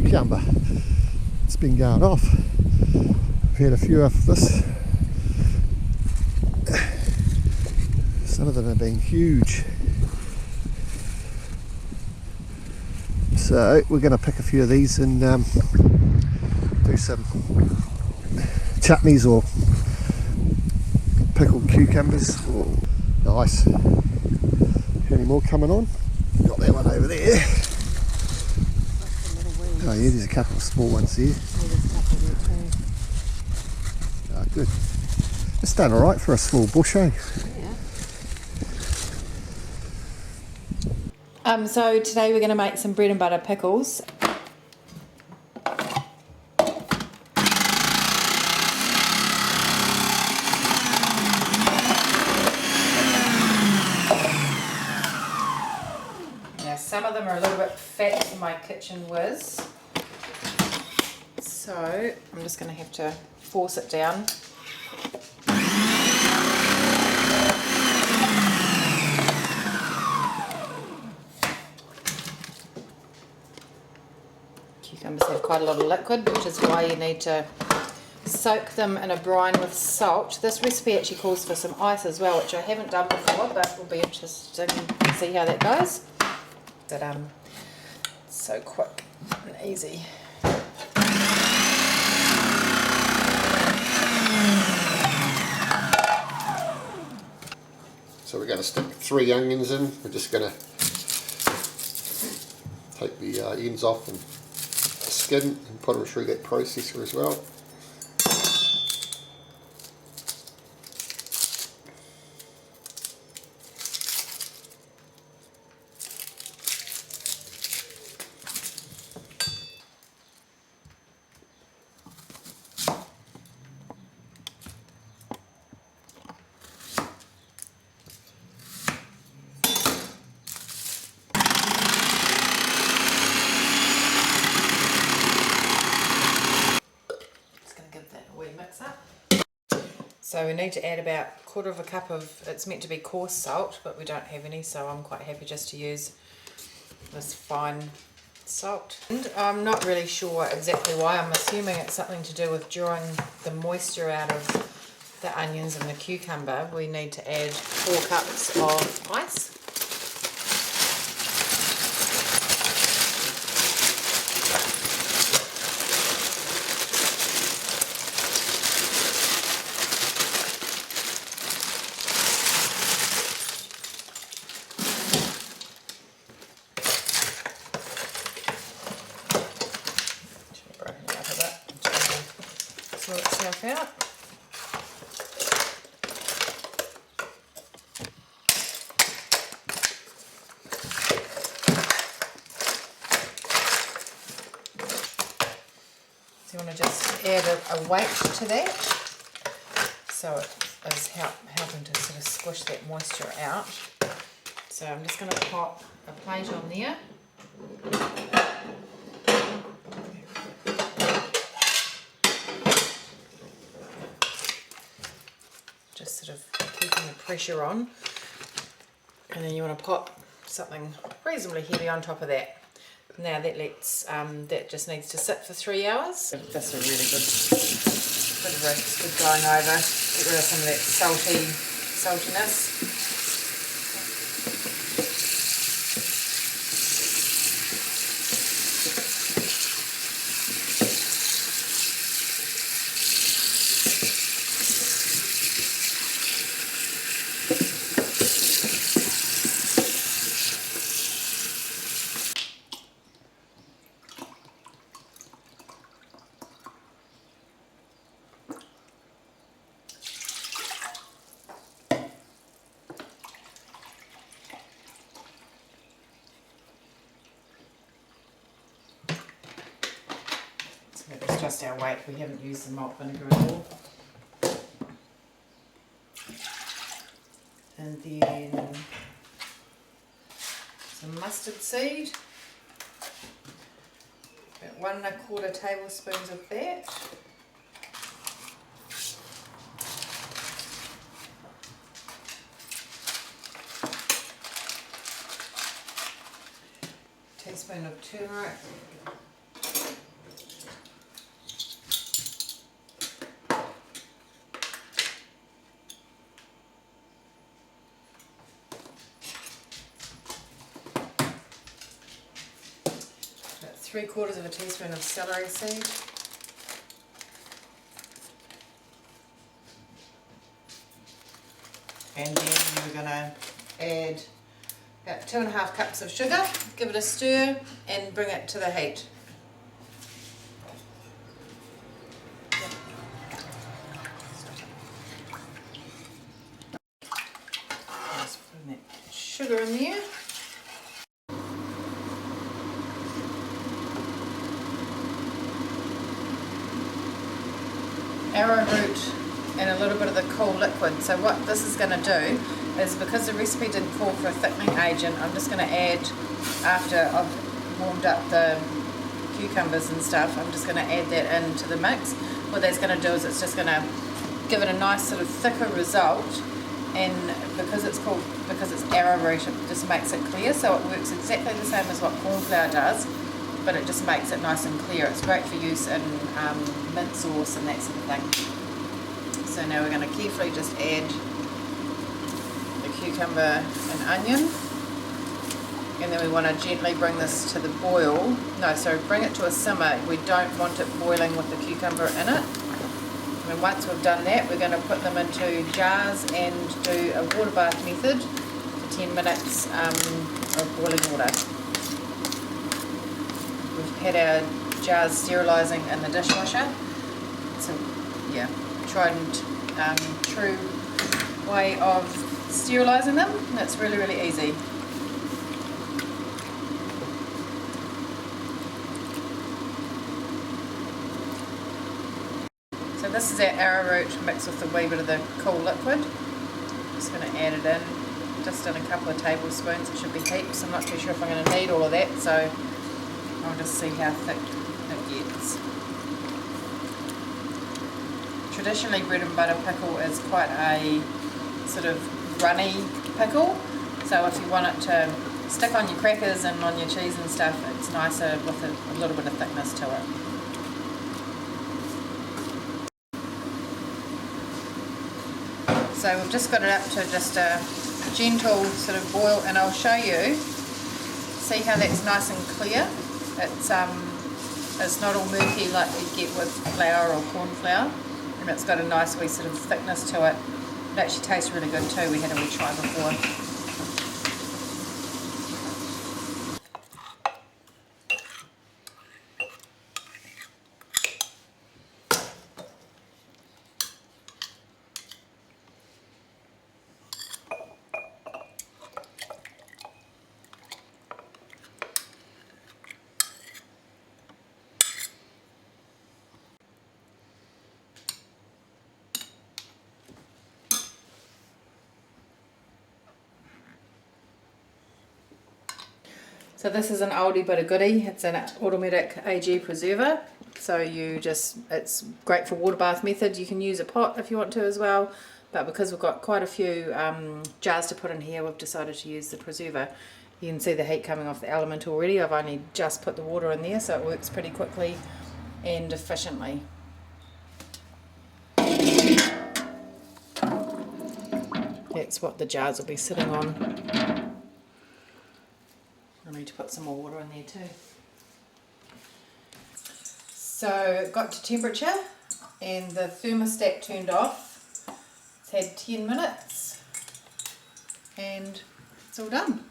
cucumber. It's been going off. I've had a few of this. Some of them have been huge. So we're going to pick a few of these and do some chutneys or pickled cucumbers. Oh, nice. Any more coming on? Got that one over there. Oh yeah, there's a couple of small ones there. Oh, good. It's done alright for a small bush, eh? So today we're going to make some bread and butter pickles. Now some of them are a little bit fat for my kitchen whiz, so I'm just going to have to force it down. Cucumbers have quite a lot of liquid, which is why you need to soak them in a brine with salt. This recipe actually calls for some ice as well, which I haven't done before, but will be interesting to see how that goes. But so quick and easy. So we're going to stick 3 onions in. We're just going to take the ends off and the skin and put them through that processor as well. So we need to add about 1/4 cup of, it's meant to be coarse salt, but we don't have any, so I'm quite happy just to use this fine salt. And I'm not really sure exactly why. I'm assuming it's something to do with drawing the moisture out of the onions and the cucumber. We need to add 4 cups of ice. Sort itself out. So you want to just add a weight to that, so it is helping to sort of squish that moisture out. So I'm just going to pop a plate on there. Just sort of keeping the pressure on, and then you want to pop something reasonably heavy on top of that. Now that that just needs to sit for 3 hours. That's a really good bit of roast, good going over. Get rid of some of that saltiness. It's just our weight, we haven't used the malt vinegar at all. And then some mustard seed, about 1 1/4 tablespoons of that. Teaspoon of turmeric. 3/4 of a teaspoon of celery seed. And then we're going to add about 2.5 cups of sugar, give it a stir and bring it to the heat. Just put that sugar in there. Arrowroot and a little bit of the cool liquid. So what this is going to do is, because the recipe didn't call for a thickening agent, I'm just going to add, after I've warmed up the cucumbers and stuff, I'm just going to add that into the mix. What that's going to do is it's just going to give it a nice sort of thicker result, and because it's arrowroot, it just makes it clear, so it works exactly the same as what corn flour does, but it just makes it nice and clear. It's great for use in mint sauce and that sort of thing. So now we're going to carefully just add the cucumber and onion, and then we want to gently bring this to the boil. No, sorry, bring it to a simmer. We don't want it boiling with the cucumber in it. And once we've done that, we're going to put them into jars and do a water bath method for 10 minutes of boiling water. We've had our jars sterilising in the dishwasher. So yeah, tried and true way of sterilising them. That's really, really easy. So this is our arrowroot mixed with a wee bit of the cool liquid. Just going to add it in, just in a couple of tablespoons. It should be heaps. I'm not too sure if I'm going to need all of that, so I'll just see how thick it gets. Traditionally, bread and butter pickle is quite a sort of runny pickle, so if you want it to stick on your crackers and on your cheese and stuff, it's nicer with a little bit of thickness to it. So we've just got it up to just a gentle sort of boil, and I'll show you. See how that's nice and clear? It's not all murky like you get with flour or corn flour, and it's got a nice wee sort of thickness to it. It actually tastes really good too. We had a wee try before. So this is an oldie but a goodie. It's an automatic AG preserver. So it's great for water bath method. You can use a pot if you want to as well. But because we've got quite a few jars to put in here, we've decided to use the preserver. You can see the heat coming off the element already. I've only just put the water in there, so it works pretty quickly and efficiently. That's what the jars will be sitting on. I need to put some more water in there too. So it got to temperature and the thermostat turned off. It's had 10 minutes and it's all done.